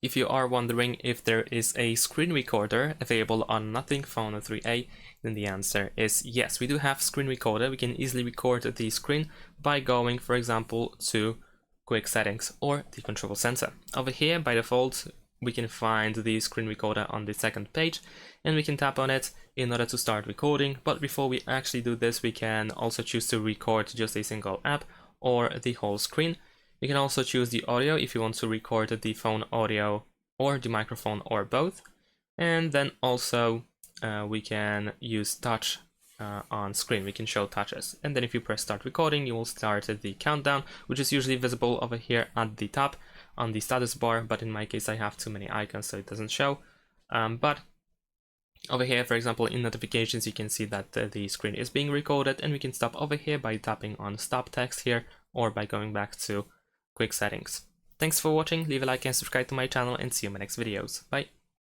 If you are wondering if there is a screen recorder available on Nothing Phone 3a, then the answer is yes. We do have screen recorder. We can easily record the screen by going, for example, to Quick Settings or the Control Center. Over here, by default, we can find the screen recorder on the second page, and we can tap on it in order to start recording. But before we actually do this, we can also choose to record just a single app or the whole screen. You can also choose the audio if you want to record the phone audio or the microphone or both. And then also we can use touch on screen. We can show touches. And then if you press start recording, you will start the countdown, which is usually visible over here at the top on the status bar. But in my case, I have too many icons, so it doesn't show. But over here, for example, in notifications, you can see that the screen is being recorded, and we can stop over here by tapping on stop text here or by going back to Quick Settings. Thanks for watching, leave a like and subscribe to my channel, and see you in my next videos. Bye!